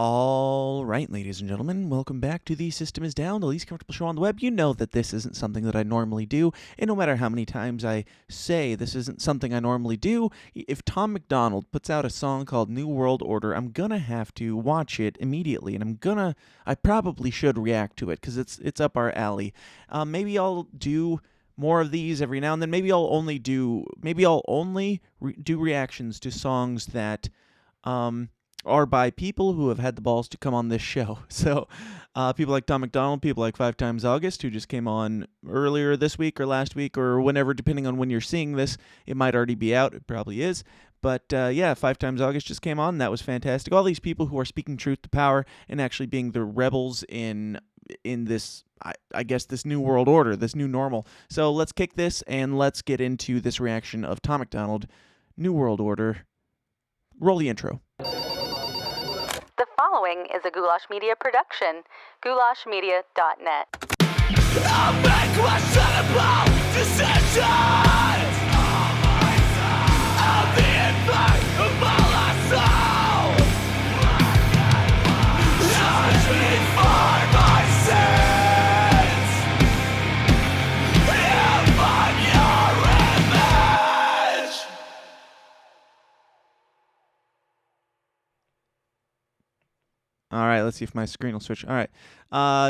All right, ladies and gentlemen, welcome back to The System is Down, the least comfortable show on the web. You know that this isn't something that I normally do, and no matter how many times I say this isn't something I normally do, if Tom MacDonald puts out a song called New World Order, I'm gonna have to watch it immediately, and I probably should react to it, because it's up our alley. Maybe I'll do more of these every now and then. Maybe I'll only do reactions to songs that, are by people who have had the balls to come on this show. So people like Tom MacDonald, people like 5 Times August, who just came on earlier this week or last week or whenever, depending on when you're seeing this. It might already be out. It probably is. But yeah, 5 Times August just came on. That was fantastic. All these people who are speaking truth to power and actually being the rebels in this, I guess, this new world order, this new normal. So let's kick this and let's get into this reaction of Tom MacDonald, New World Order. Roll the intro. The following is a Goulash Media production. goulashmedia.net. I'll make questionable decisions. I'll be in fact of all I saw. Judge me for my sins. If I'm your image. All right, let's see if my screen will switch. All right.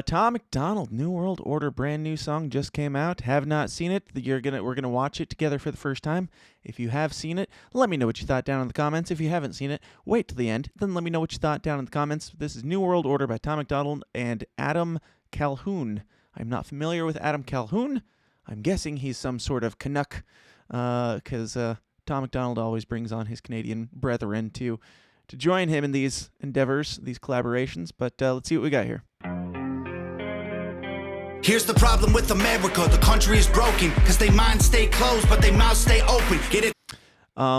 Tom MacDonald, New World Order, brand new song just came out. Have not seen it. We're gonna watch it together for the first time. If you have seen it, let me know what you thought down in the comments. If you haven't seen it, wait till the end. Then let me know what you thought down in the comments. This is New World Order by Tom MacDonald and Adam Calhoun. I'm not familiar with Adam Calhoun. I'm guessing he's some sort of Canuck, because Tom MacDonald always brings on his Canadian brethren to join him in these endeavors, these collaborations. But let's see what we got here. Here's the problem with America. The country is broken, because they minds stay closed, but they mouths stay open. Get it?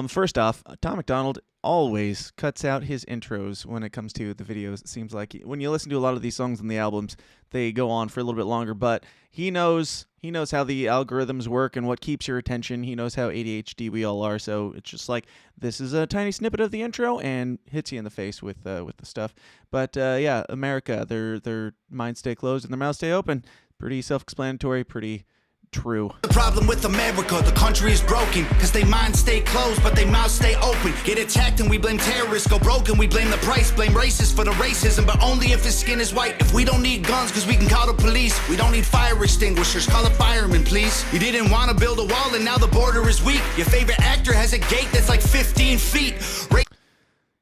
First off, Tom MacDonald always cuts out his intros when it comes to the videos. It seems like when you listen to a lot of these songs on the albums, they go on for a little bit longer, but he knows how the algorithms work and what keeps your attention. He knows how ADHD we all are, so it's just like, this is a tiny snippet of the intro and hits you in the face with the stuff. But yeah, America, their minds stay closed and their mouths stay open. Pretty self-explanatory, pretty true. The problem with America, the country is broken, because they minds stay closed, but they mouths stay open. Get attacked and we blame terrorists, go broken, we blame the price, blame racists for the racism, but only if his skin is white. If we don't need guns, because we can call the police. We don't need fire extinguishers, call a fireman, please. You didn't want to build a wall and now the border is weak. Your favorite actor has a gate that's like 15 feet.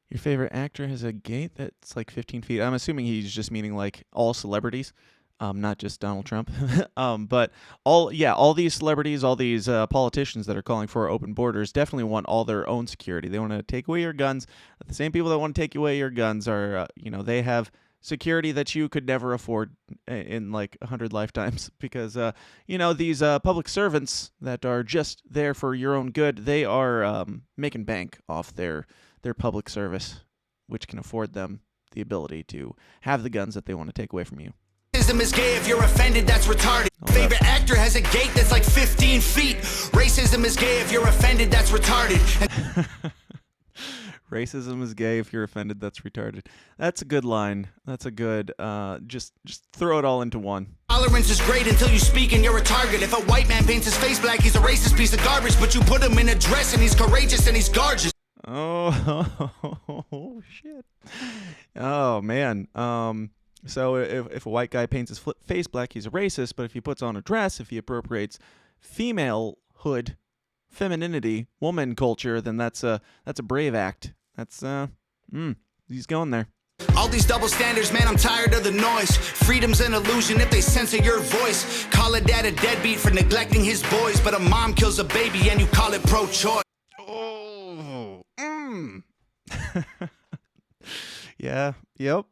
Your favorite actor has a gate that's like 15 feet. I'm assuming he's just meaning like all celebrities. Not just Donald Trump, but all these celebrities, all these politicians that are calling for open borders definitely want all their own security. They want to take away your guns. The same people that want to take away your guns are, they have security that you could never afford in like 100 lifetimes, because, these public servants that are just there for your own good, they are making bank off their public service, which can afford them the ability to have the guns that they want to take away from you. Racism is gay, if you're offended, that's retarded. Favorite actor has a gate that's like 15 feet. Racism is gay, if you're offended, that's retarded. Racism is gay, if you're offended, that's retarded. That's a good line. That's a good, just throw it all into one. Tolerance is great until you speak and you're a target. If a white man paints his face black, he's a racist piece of garbage, but you put him in a dress and he's courageous and he's gorgeous. Oh, shit. Oh, man. So if a white guy paints his face black, he's a racist, but if he puts on a dress, if he appropriates femalehood, femininity, woman culture, then that's a brave act. That's he's going there. All these double standards, man, I'm tired of the noise. Freedom's an illusion if they censor your voice. Call a dad a deadbeat for neglecting his boys, but a mom kills a baby and you call it pro-choice. Oh, yeah, yep.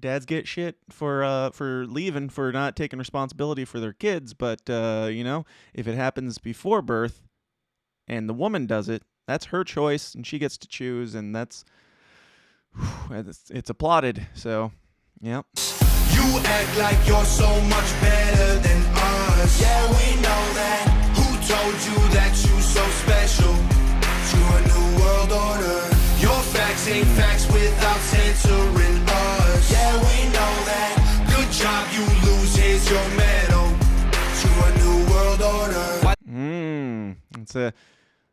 Dads get shit for leaving, for not taking responsibility for their kids, but if it happens before birth and the woman does it, that's her choice and she gets to choose, and it's applauded. So, yeah. You act like you're so much better than us. Yeah, we know that. Who told you that you so special? To a new world order. Your facts ain't facts without censoring. That's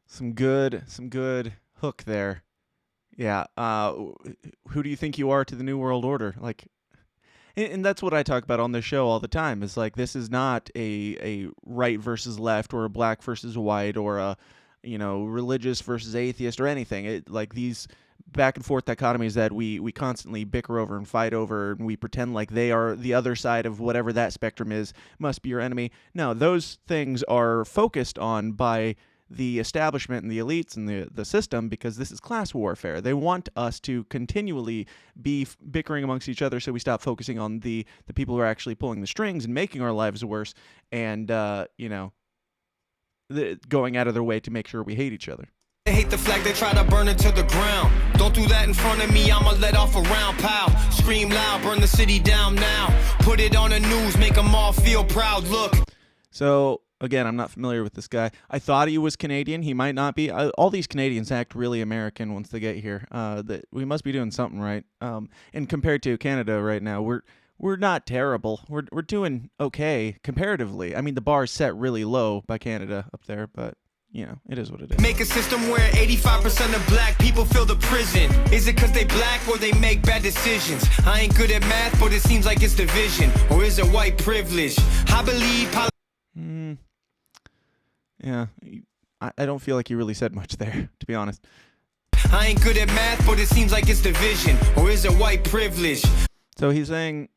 some good hook there. Yeah. Who do you think you are to the New World Order? Like, and that's what I talk about on this show all the time. Is like, this is not a right versus left, or a black versus white, or a religious versus atheist, or anything. Like, these back and forth dichotomies that we constantly bicker over and fight over, and we pretend like they are the other side of whatever that spectrum is, must be your enemy. No, those things are focused on by the establishment and the elites and the system, because this is class warfare. They want us to continually be bickering amongst each other, so we stop focusing on the people who are actually pulling the strings and making our lives worse, and going out of their way to make sure we hate each other. They hate the flag, they try to burn it to the ground. Don't do that in front of me, I'ma let off a round, pow. Scream loud, burn the city down now. Put it on the news, make them all feel proud, look. So, again, I'm not familiar with this guy. I thought he was Canadian. He might not be. All these Canadians act really American once they get here. We must be doing something right. And compared to Canada right now, we're not terrible. We're doing okay comparatively. I mean, the bar's set really low by Canada up there, but it is what it is. Make a system where 85% of black people fill the prison. Is it because they black or they make bad decisions? I ain't good at math, but it seems like it's division. Or is it white privilege? I believe Yeah, I don't feel like you really said much there, to be honest. I ain't good at math, but it seems like it's division. Or is it white privilege? So he's saying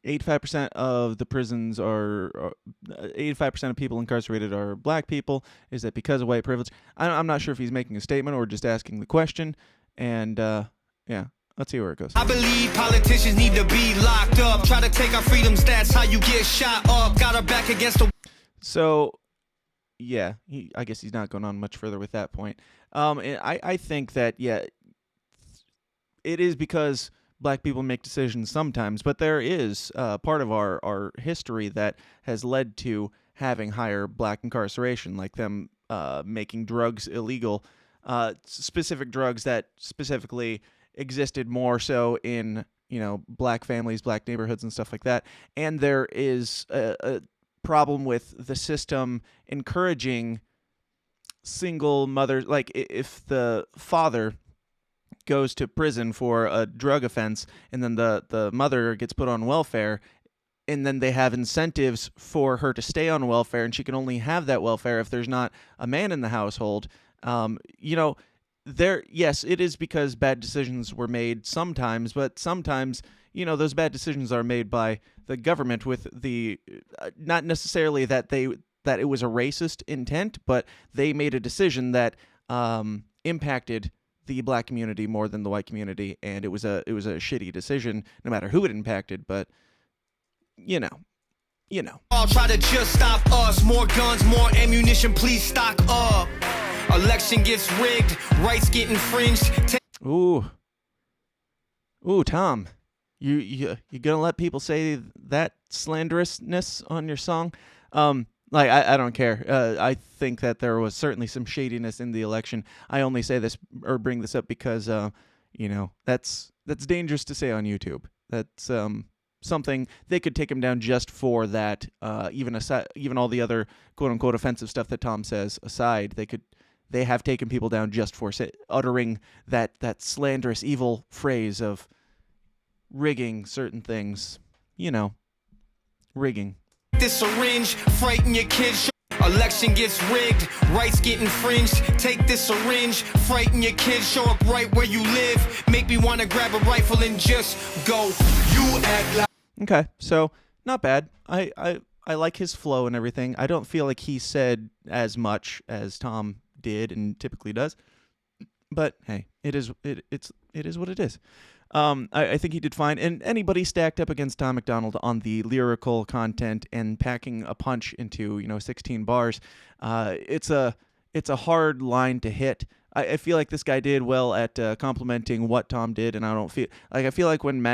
85% of the prisons are 85% of people incarcerated are black people. Is that because of white privilege? I'm not sure if he's making a statement or just asking the question. And yeah, let's see where it goes. I believe politicians need to be locked up. Try to take our freedoms, that's how you get shot up. Got our back against the... So, yeah, I guess he's not going on much further with that point. And I think that, yeah, it is because black people make decisions sometimes, but there is part of our history that has led to having higher black incarceration, like them making drugs illegal, specific drugs that specifically existed more so in black families, black neighborhoods, and stuff like that. And there is a problem with the system encouraging single mothers. Like, if the father goes to prison for a drug offense and then the mother gets put on welfare, and then they have incentives for her to stay on welfare, and she can only have that welfare if there's not a man in the household. Yes, it is because bad decisions were made sometimes, but sometimes, those bad decisions are made by the government with the not necessarily that it was a racist intent, but they made a decision that impacted the black community more than the white community, and it was a shitty decision, no matter who it impacted. But I'll try to just stop us. More guns, more ammunition, please stock up. Election gets rigged, rights get infringed. Ooh, Tom, you gonna let people say that slanderousness on your song? Like, I don't care. I think that there was certainly some shadiness in the election. I only say this or bring this up because that's dangerous to say on YouTube. That's something they could take him down just for that. Even all the other quote unquote offensive stuff that Tom says aside, they have taken people down just for uttering that slanderous, evil phrase of rigging certain things. Rigging. This syringe, frighten your kids. Election gets rigged, rights get infringed. Take this syringe, frighten your kids. Show up right where you live. Make me want to grab a rifle and just go. You act like... Okay, so not bad. I like his flow and everything. I don't feel like he said as much as Tom did and typically does. But hey, it is what it is. I think he did fine. And anybody stacked up against Tom MacDonald on the lyrical content and packing a punch into 16 bars, it's a hard line to hit. I feel like this guy did well at complimenting what Tom did, and I feel like when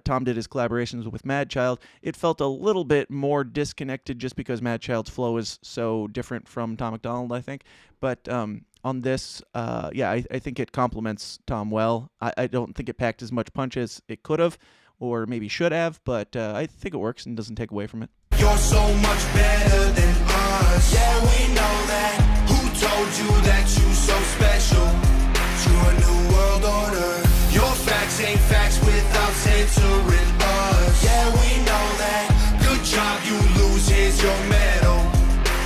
Tom did his collaborations with Madchild, it felt a little bit more disconnected just because Madchild's flow is so different from Tom MacDonald, I think. But on this, I think it complements Tom well. I don't think it packed as much punch as it could have, or maybe should have, but I think it works and doesn't take away from it. You're so much better than us. us. Yeah, we know that. Who told you that you so special? To a new world order. Your facts ain't facts without censoring us. Yeah, we know that. Good job, you lose, here's your medal.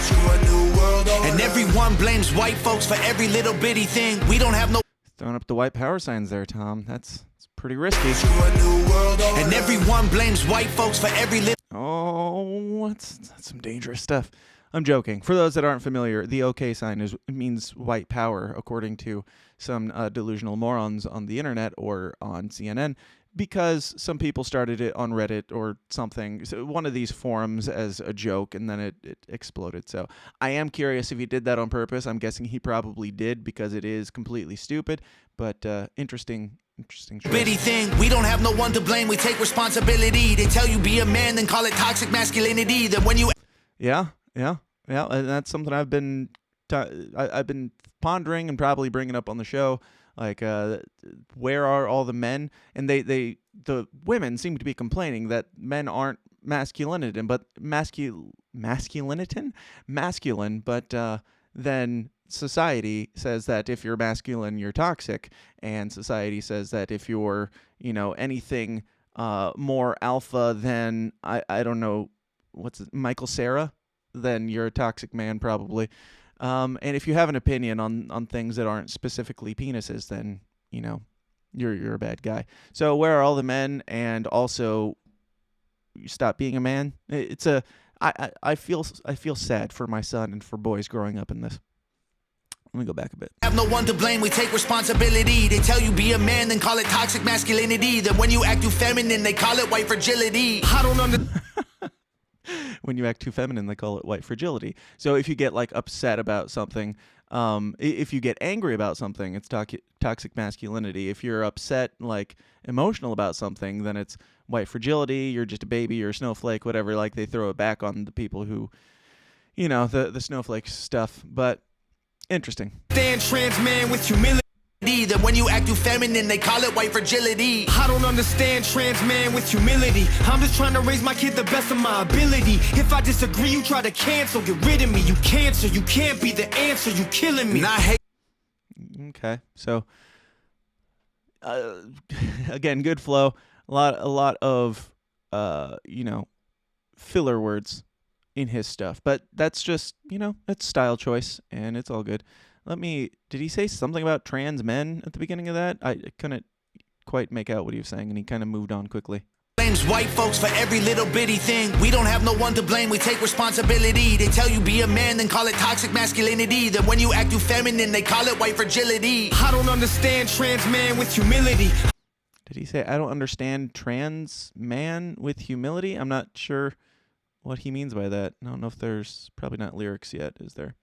To a new world order. And everyone blames white folks for every little bitty thing. We don't have no... Throwing up the white power signs there, Tom. That's pretty risky. To a new world order. And everyone blames white folks for every little... Oh, that's some dangerous stuff. I'm joking. For those that aren't familiar, the OK sign means white power, according to some delusional morons on the internet or on CNN, because some people started it on Reddit or something, so one of these forums, as a joke, and then it exploded. So I am curious if he did that on purpose. I'm guessing he probably did, because it is completely stupid, but interesting choice. Bitty thing, we don't have no one to blame, we take responsibility. They tell you be a man, then call it toxic masculinity. Then when you... Yeah, and that's something I've been pondering and probably bringing up on the show. Like, where are all the men? And the women seem to be complaining that men aren't masculine, but masculine. But then society says that if you're masculine, you're toxic, and society says that if you're, anything more alpha than I don't know, Michael Cera, then you're a toxic man probably. And if you have an opinion on things that aren't specifically penises, then you're a bad guy. So where are all the men? And also, you stop being a man. I feel sad for my son and for boys growing up in this. Let me go back a bit. Have no one to blame, we take responsibility. They tell you be a man, then call it toxic masculinity. Then when you act too feminine, they call it white fragility. I don't understand. When you act too feminine, they call it white fragility. So if you get upset about something, if you get angry about something, it's toxic masculinity. If you're upset, emotional about something, then it's white fragility. You're just a baby, you're a snowflake, whatever. They throw it back on the people who, the snowflake stuff. But interesting. Stand trans man with humility. Then when you act too feminine, they call it white fragility. I don't understand trans man with humility. I'm just trying to raise my kid the best of my ability. If I disagree, you try to cancel, get rid of me. You cancer, you can't be the answer, you killing me. And I hate. Okay, so again, good flow. A lot of filler words in his stuff, but that's just it's style choice, and it's all good. Did he say something about trans men at the beginning of that? I couldn't quite make out what he was saying, and he kind of moved on quickly. Blames white folks for every little bitty thing. We don't have no one to blame, we take responsibility. They tell you be a man, then call it toxic masculinity. Then when you act too feminine, they call it white fragility. I don't understand trans man with humility. Did he say, I don't understand trans man with humility? I'm not sure what he means by that. I don't know if there's probably not lyrics yet, is there?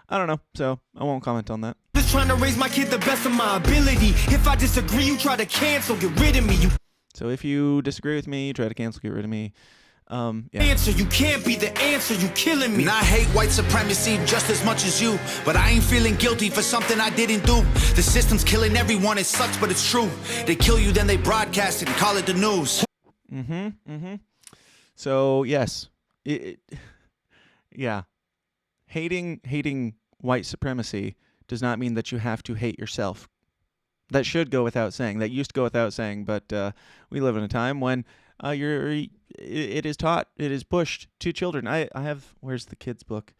I don't know, so I won't comment on that. Just trying to raise my kid the best of my ability. If I disagree, you try to cancel, get rid of me. So if you disagree with me, try to cancel, get rid of me. Yeah. Answer, you can't be the answer, you killing me. And I hate white supremacy just as much as you, but I ain't feeling guilty for something I didn't do. The system's killing everyone, it sucks, but it's true. They kill you, then they broadcast it and call it the news. So yes, yeah. Hating white supremacy does not mean that you have to hate yourself. That should go without saying. That used to go without saying, but we live in a time when it is taught, it is pushed to children. I have, where's the kids' book?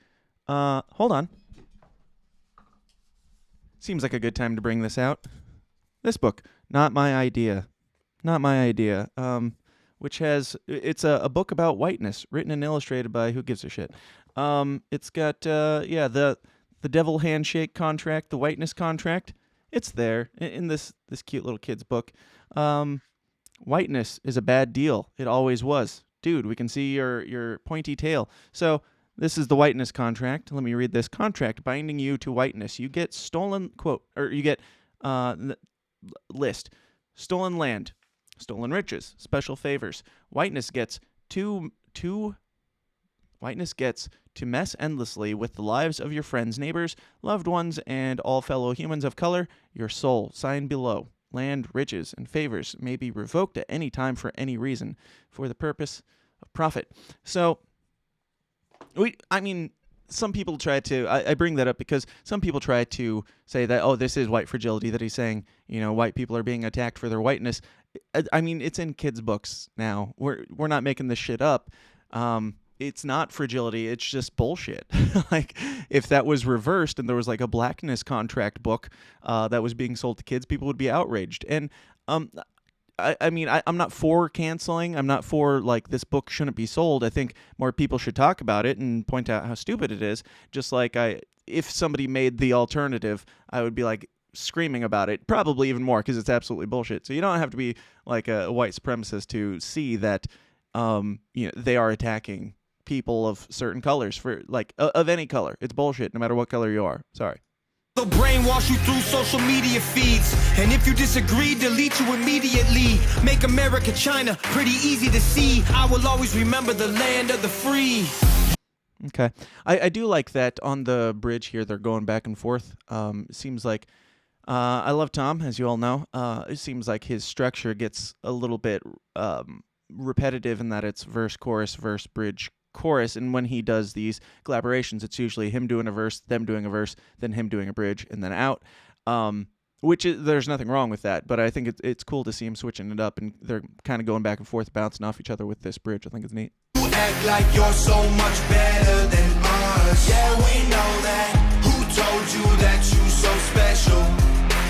Hold on. Seems like a good time to bring this out. This book, Not My Idea. Which it's a book about whiteness, written and illustrated by who gives a shit. It's got the devil handshake contract, the whiteness contract. It's there in this cute little kid's book. Whiteness is a bad deal. It always was. Dude, we can see your pointy tail. So this is the whiteness contract. Let me read this contract binding you to whiteness. You get stolen list. Stolen land, stolen riches, special favors. Whiteness gets to mess endlessly with the lives of your friends, neighbors, loved ones, and all fellow humans of color. Your soul, sign below. Land, riches, and favors may be revoked at any time for any reason, for the purpose of profit. So, some people try to, I bring that up because some people try to say that, oh, this is white fragility, that he's saying, white people are being attacked for their whiteness. I mean, it's in kids' books now. We're not making this shit up. It's not fragility. It's just bullshit. Like, if that was reversed and there was like a blackness contract book that was being sold to kids, people would be outraged. And I mean, I'm not for canceling. I'm not for, like, this book shouldn't be sold. I think more people should talk about it and point out how stupid it is. Just like if somebody made the alternative, I would be, like, screaming about it, probably even more, because it's absolutely bullshit. So you don't have to be, like, a white supremacist to see that, they are attacking people of certain colors, for, like, of any color. It's bullshit, no matter what color you are. Sorry. They'll brainwash you through social media feeds. And if you disagree, delete you immediately. Make America China pretty easy to see. I will always remember the land of the free. Okay. I do like that on the bridge here, they're going back and forth. It seems like, I love Tom, as you all know. It seems like his structure gets a little bit repetitive in that it's verse, chorus, verse, bridge, chorus, and when he does these collaborations, it's usually him doing a verse, them doing a verse, then him doing a bridge, and then out. Which is, there's nothing wrong with that, but I think it's cool to see him switching it up, and they're kind of going back and forth, bouncing off each other with this bridge. I think it's neat. You act like you're so much better than us. Yeah, we know that. Who told you that you so special?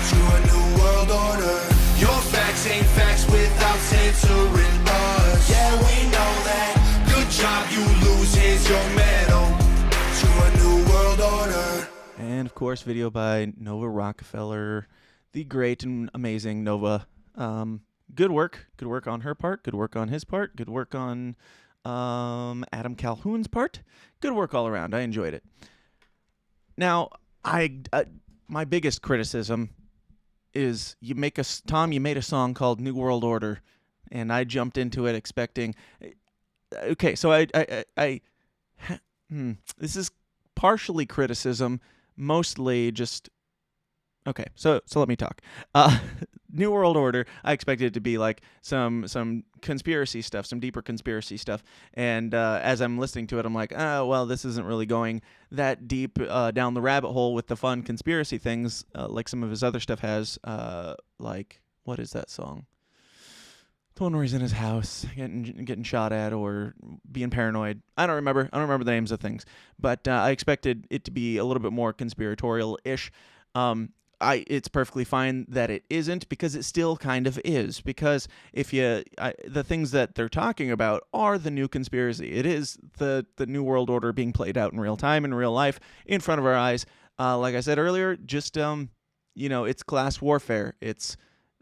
To a new world order. Your facts ain't facts without censoring us. Yeah, we know that. Good job, you lose. Here's your medal. To a new world order. And of course, video by Nova Rockefeller, the great and amazing Nova. Good work on her part. Good work on his part. Good work on Adam Calhoun's part. Good work all around. I enjoyed it. Now, my biggest criticism is you made a song called New World Order, and I jumped into it expecting. Okay, so this is partially criticism, mostly just. Okay, so let me talk. New World Order, I expected it to be like some conspiracy stuff, some deeper conspiracy stuff. And as I'm listening to it, I'm like, oh, well, this isn't really going that deep down the rabbit hole with the fun conspiracy things like some of his other stuff has. Like, what is that song? The one where he's in his house getting shot at or being paranoid. I don't remember the names of things. But I expected it to be a little bit more conspiratorial-ish. It's perfectly fine that it isn't, because it still kind of is. Because the things that they're talking about are the new conspiracy. It is the New World Order being played out in real time, in real life, in front of our eyes. Like I said earlier, just it's class warfare. It's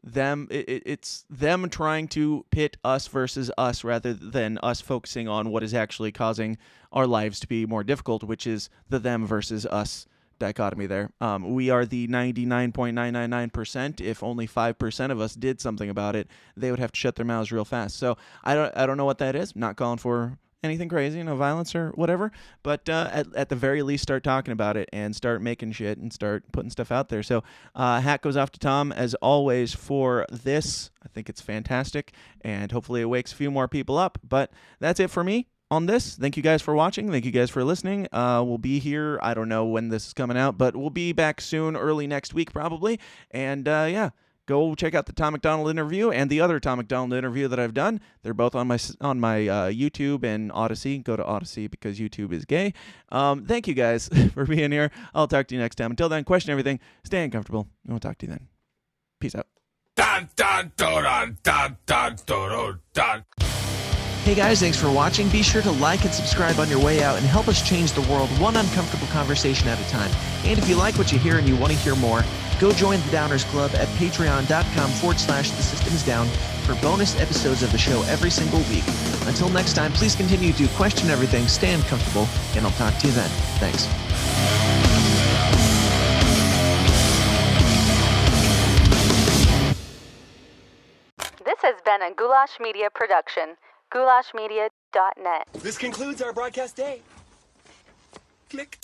them. It's them trying to pit us versus us, rather than us focusing on what is actually causing our lives to be more difficult, which is the them versus us dichotomy there. We are the 99.999%. If only 5% of us did something about it, they would have to shut their mouths real fast. So I don't know what that is. I'm not calling for anything crazy, violence or whatever, but at the very least, start talking about it and start making shit and start putting stuff out there. So hat goes off to Tom, as always, for this. I think it's fantastic, and hopefully it wakes a few more people up. But that's it for me on this. Thank you guys for watching. Thank you guys for listening. We'll be here. I don't know when this is coming out, but we'll be back soon, early next week probably. And go check out the Tom MacDonald interview and the other Tom MacDonald interview that I've done. They're both on my YouTube and Odyssey. Go to Odyssey because YouTube is gay. Thank you guys for being here. I'll talk to you next time. Until then, question everything. Stay uncomfortable. And we'll talk to you then. Peace out. Dun, dun, dun, dun, dun, dun, dun. Hey guys, thanks for watching. Be sure to like and subscribe on your way out and help us change the world one uncomfortable conversation at a time. And if you like what you hear and you want to hear more, go join the Downers Club at patreon.com/thesystemsdown for bonus episodes of the show every single week. Until next time, please continue to question everything, stay uncomfortable, and I'll talk to you then. Thanks. This has been a Goulash Media production. goulashmedia.net. This concludes our broadcast day. Click.